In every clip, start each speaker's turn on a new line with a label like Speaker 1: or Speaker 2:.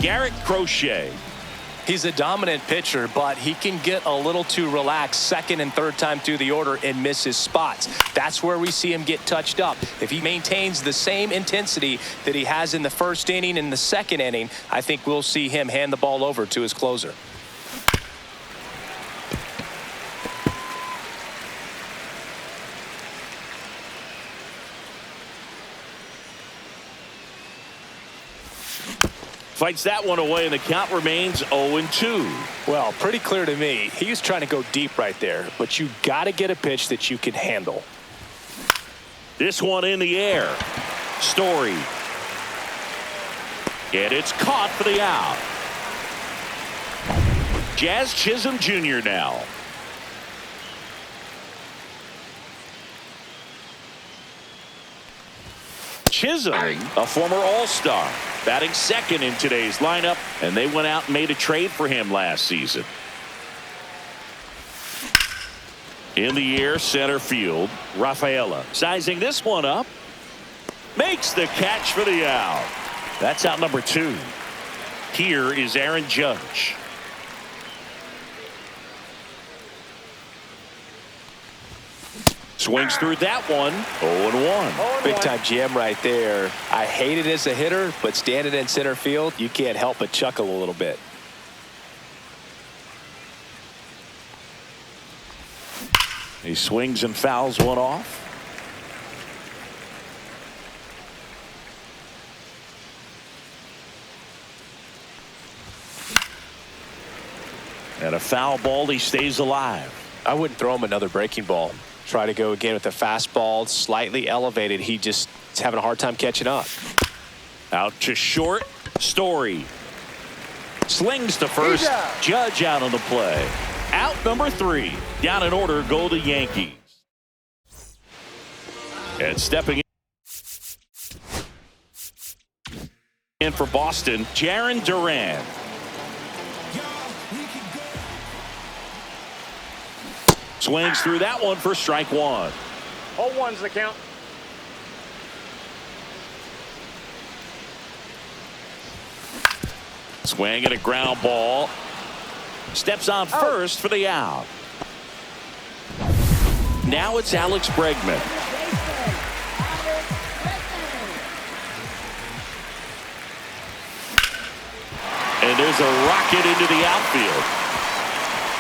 Speaker 1: Garrett Crochet.
Speaker 2: He's a dominant pitcher, but he can get a little too relaxed second and third time through the order and miss his spots. That's where we see him get touched up. If he maintains the same intensity that he has in the first inning and the second inning, I think we'll see him hand the ball over to his closer.
Speaker 1: Fights that one away, and the count remains 0-2.
Speaker 2: Well, pretty clear to me. He was trying to go deep right there, but you got to get a pitch that you can handle.
Speaker 1: This one in the air. Story. And it's caught for the out. Jazz Chisholm Jr. now. Chisholm, a former All-Star, batting second in today's lineup, and they went out and made a trade for him last season. In the air, center field, Rafaela sizing this one up, makes the catch for the out. That's out number 2. Here is Aaron Judge. Swings through that one. 0-1.
Speaker 2: Big time jam right there. I hate it as a hitter, but standing in center field, you can't help but chuckle a little bit.
Speaker 1: He swings and fouls one off. And a foul ball, he stays alive.
Speaker 2: I wouldn't throw him another breaking ball. Try to go again with the fastball, slightly elevated. He just is having a hard time catching up.
Speaker 1: Out to short. Story slings to first. Judge out on the play. Out number 3. Down in order go the Yankees. And stepping in for Boston, Jarren Duran. Swings through that one for strike 1.
Speaker 3: 0-1's the count.
Speaker 1: Swing and a ground ball. Steps on first for the out. Now it's Alex Bregman. And there's a rocket into the outfield.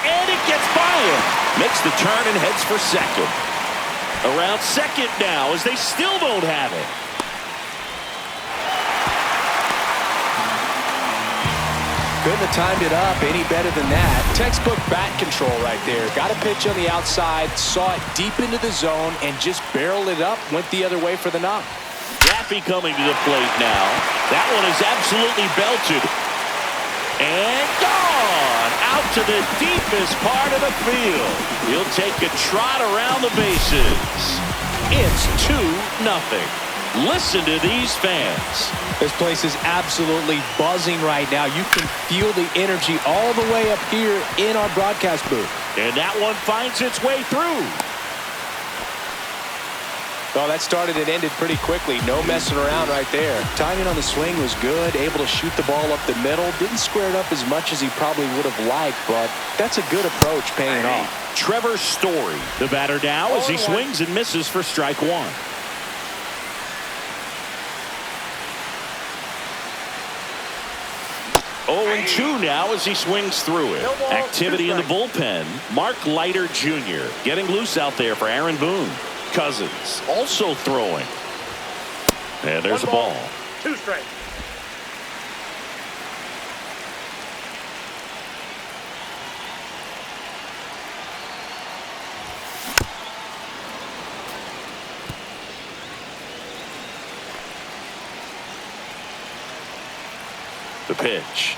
Speaker 1: And it gets by him. Makes the turn and heads for second. Around second now as they still don't have it.
Speaker 2: Couldn't have timed it up any better than that. Textbook bat control right there. Got a pitch on the outside, saw it deep into the zone, and just barreled it up, went the other way for the knock.
Speaker 1: Raffy coming to the plate now. That one is absolutely belted. And gone out to the deepest part of the field. He'll take a trot around the bases. It's 2-0. Listen to these fans.
Speaker 2: This place is absolutely buzzing right now. You can feel the energy all the way up here in our broadcast booth.
Speaker 1: And that one finds its way through.
Speaker 2: Oh, that started and ended pretty quickly. No messing around right there. Timing on the swing was good. Able to shoot the ball up the middle. Didn't square it up as much as he probably would have liked, but that's a good approach paying off.
Speaker 1: Trevor Story, the batter now as he swings and misses for strike 1. And 2 now as he swings through it. Activity in the bullpen. Mark Leiter Jr. getting loose out there for Aaron Boone. Cousins also throwing. And there's a ball.
Speaker 3: 2 straight.
Speaker 1: The pitch.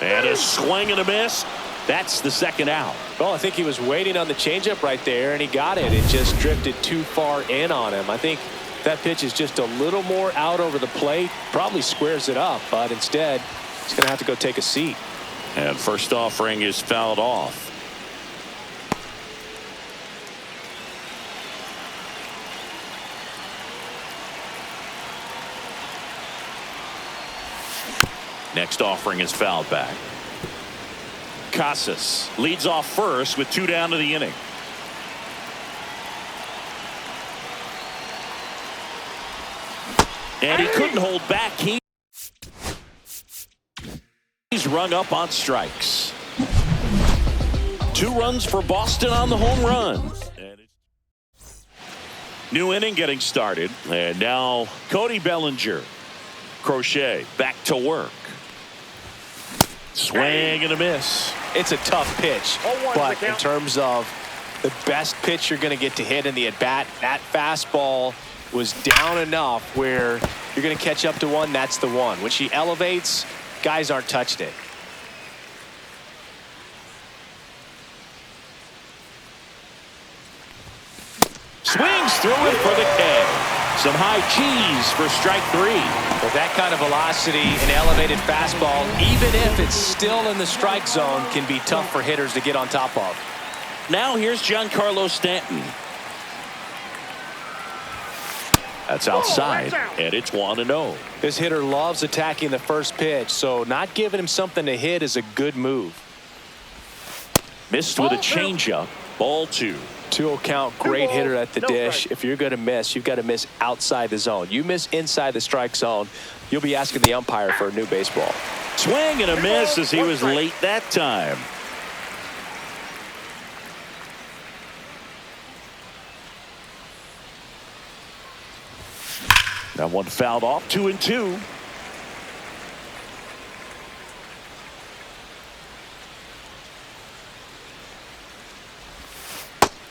Speaker 1: And a swing and a miss. That's the second out.
Speaker 2: Well, I think he was waiting on the changeup right there, and he got it. It just drifted too far in on him. I think that pitch is just a little more out over the plate. Probably squares it up, but instead, he's going to have to go take a seat.
Speaker 1: And first offering is fouled off. Next offering is fouled back. Casas leads off first with 2 down to the inning. And he couldn't hold back. He's rung up on strikes. 2 runs for Boston on the home run. New inning getting started. And now Cody Bellinger. Crochet back to work. Swing and a miss.
Speaker 2: It's a tough pitch, but in terms of the best pitch you're going to get to hit in the at-bat, that fastball was down enough where you're going to catch up to one. That's the one. When she elevates, guys aren't touching it.
Speaker 1: Swings through it for the K. Some high cheese for strike 3.
Speaker 2: With that kind of velocity, an elevated fastball, even if it's still in the strike zone, can be tough for hitters to get on top of.
Speaker 1: Now here's Giancarlo Stanton. That's outside, and it's 1-0.
Speaker 2: This hitter loves attacking the first pitch, so not giving him something to hit is a good move.
Speaker 1: Missed with a changeup. Ball 2.
Speaker 2: 2-0 count, great hitter at the dish. If you're going to miss, you've got to miss outside the zone. You miss inside the strike zone, you'll be asking the umpire for a new baseball.
Speaker 1: Swing and a miss as he was late that time. That one fouled off. 2-2.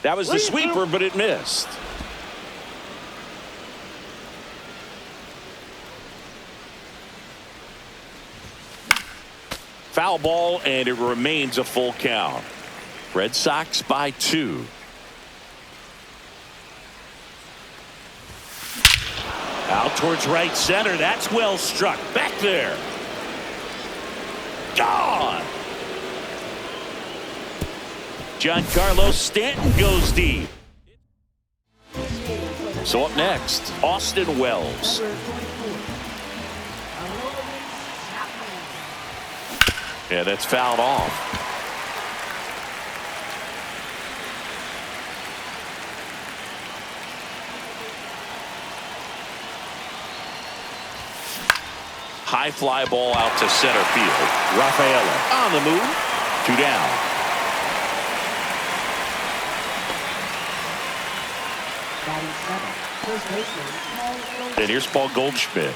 Speaker 1: That was the sweeper, but it missed. Foul ball, and it remains a full count. Red Sox by 2. Out towards right center. That's well struck. Back there. Gone. Giancarlo Stanton goes deep. So up next, Austin Wells. Yeah, that's fouled off. High fly ball out to center field. Rafaela on the move. 2 down. And here's Paul Goldschmidt.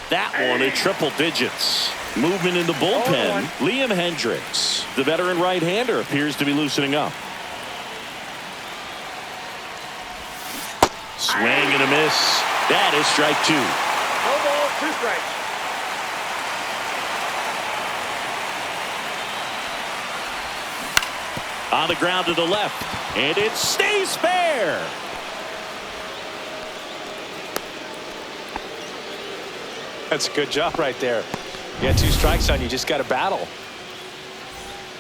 Speaker 1: That one at triple digits. Movement in the bullpen. Liam Hendricks, the veteran right-hander, appears to be loosening up. Swing and a miss. That is strike 2.
Speaker 3: No ball, 2 strikes.
Speaker 1: On the ground to the left, and it stays fair.
Speaker 2: That's a good job right there. You got 2 strikes on you, just got to battle.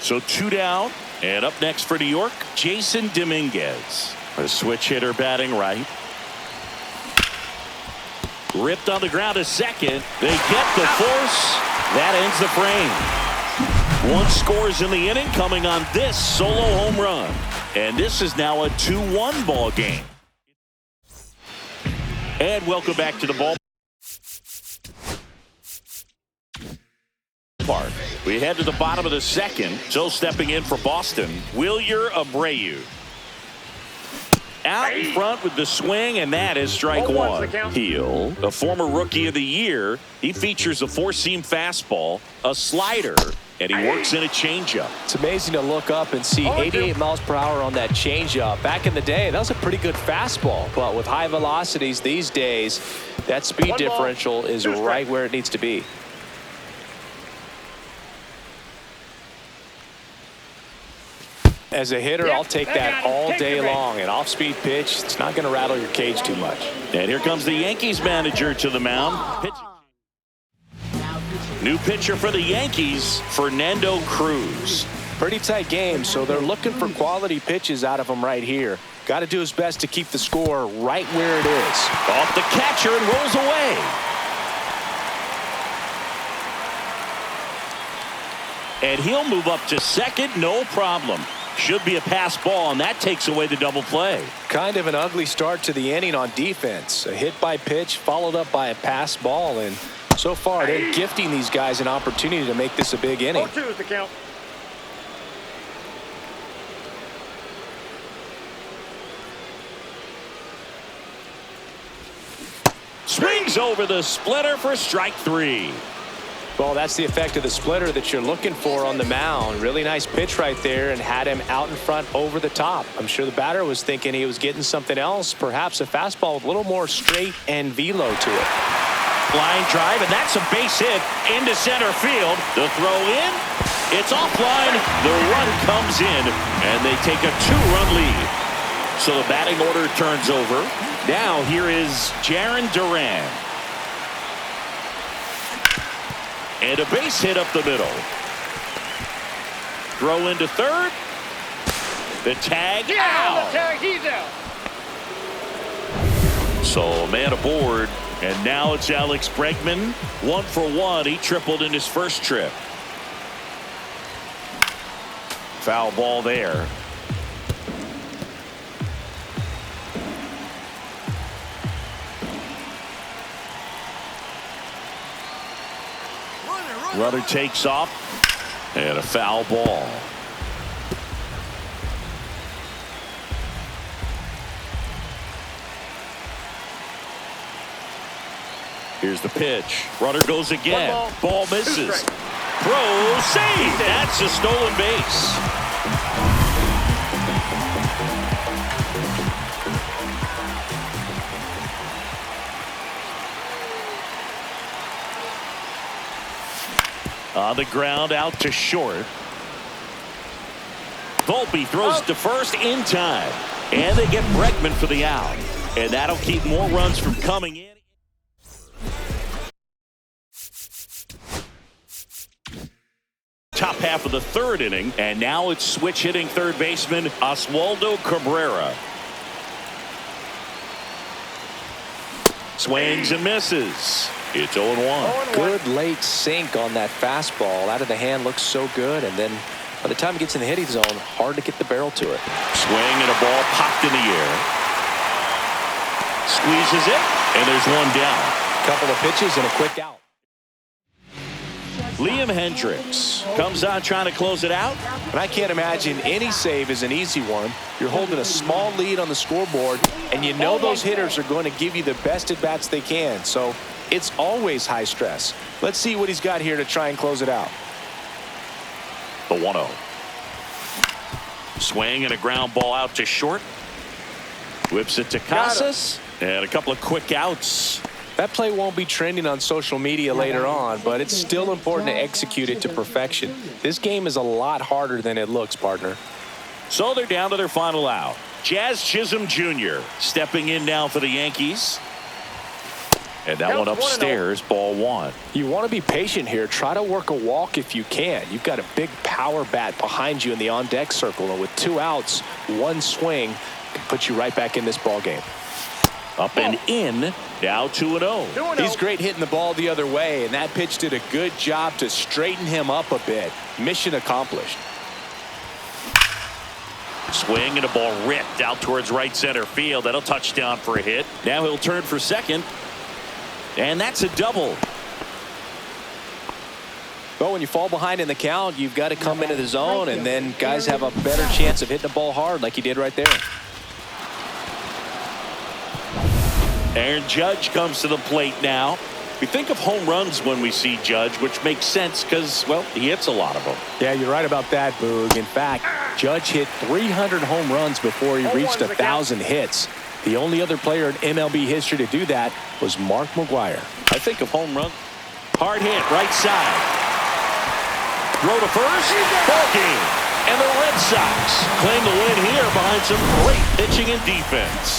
Speaker 1: So 2 down, and up next for New York, Jason Dominguez. A switch hitter batting right. Ripped on the ground to second. They get the force. That ends the frame. 1 scores in the inning, coming on this solo home run. And this is now a 2-1 ball game. And welcome back to the ballpark. We head to the bottom of the second. So stepping in for Boston, Wilyer Abreu. Out in front with the swing, and that is strike 1. Heel, a former rookie of the year. He features a 4-seam fastball, a slider, and he works in a changeup.
Speaker 2: It's amazing to look up and see 88 miles per hour on that changeup. Back in the day, that was a pretty good fastball. But with high velocities these days, that speed differential is right where it needs to be. As a hitter, I'll take that all day long. An off-speed pitch, it's not going to rattle your cage too much.
Speaker 1: And here comes the Yankees manager to the mound. New pitcher for the Yankees, Fernando Cruz.
Speaker 2: Pretty tight game, so they're looking for quality pitches out of him right here. Got to do his best to keep the score right where it is.
Speaker 1: Off the catcher and rolls away. And he'll move up to second, no problem. Should be a pass ball, and that takes away the double play.
Speaker 2: Kind of an ugly start to the inning on defense. A hit by pitch followed up by a pass ball, and so far they're gifting these guys an opportunity to make this a big inning.
Speaker 3: 0-2 is the count.
Speaker 1: Swings over the splitter for strike 3.
Speaker 2: Well, that's the effect of the splitter that you're looking for on the mound. Really nice pitch right there and had him out in front over the top. I'm sure the batter was thinking he was getting something else, perhaps a fastball with a little more straight and velo to it.
Speaker 1: Line drive, and that's a base hit into center field. The throw in, it's offline. The run comes in, and they take a 2-run lead. So the batting order turns over. Now here is Jarren Duran. And a base hit up the middle. Throw into third. The tag out.
Speaker 3: The tag, he's out.
Speaker 1: So man aboard. And now it's Alex Bregman. 1 for 1. He tripled in his first trip. Foul ball there. Runner takes off, and a foul ball. Here's the pitch. Runner goes again. Ball misses. Throw, save. That's a stolen base. On the ground, out to short. Volpe throws to first in time. And they get Bregman for the out. And that'll keep more runs from coming in. Top half of the third inning. And now it's switch hitting third baseman Oswaldo Cabrera. Swings and misses. It's 0-1.
Speaker 2: Good late sink on that fastball. Out of the hand looks so good, and then by the time it gets in the hitting zone, hard to get the barrel to it.
Speaker 1: Swing and a ball popped in the air. Squeezes it, and there's one down.
Speaker 2: Couple of pitches and a quick out.
Speaker 1: Liam Hendricks comes on trying to close it out.
Speaker 2: And I can't imagine any save is an easy one. You're holding a small lead on the scoreboard, and you know those hitters are going to give you the best at-bats they can. So it's always high stress. Let's see what he's got here to try and close it out.
Speaker 1: The 1-0. Swing and a ground ball out to short. Whips it to Casas. And a couple of quick outs.
Speaker 2: That play won't be trending on social media later on, but it's still important to execute it to perfection. This game is a lot harder than it looks, partner.
Speaker 1: So they're down to their final out. Jazz Chisholm Jr. stepping in now for the Yankees. And that one upstairs, ball 1.
Speaker 2: You want to be patient here. Try to work a walk if you can. You've got a big power bat behind you in the on-deck circle, and with 2 outs, 1 swing can put you right back in this ball game.
Speaker 1: Up and in, now 2-0.
Speaker 2: He's great hitting the ball the other way, and that pitch did a good job to straighten him up a bit. Mission accomplished.
Speaker 1: Swing and a ball ripped out towards right center field. That'll touch down for a hit. Now he'll turn for second. And that's a double.
Speaker 2: Well, when you fall behind in the count, you've got to come into the zone, and then guys have a better chance of hitting the ball hard like he did right there.
Speaker 1: Aaron Judge comes to the plate now. We think of home runs when we see Judge, which makes sense because, well, he hits a lot of them.
Speaker 2: Yeah, you're right about that, Boog. In fact, Judge hit 300 home runs before he reached 1,000 hits. The only other player in MLB history to do that was Mark McGwire.
Speaker 1: I think of home run. Hard hit, right side. Throw to first. Ball game. And the Red Sox claim the win here behind some great pitching and defense.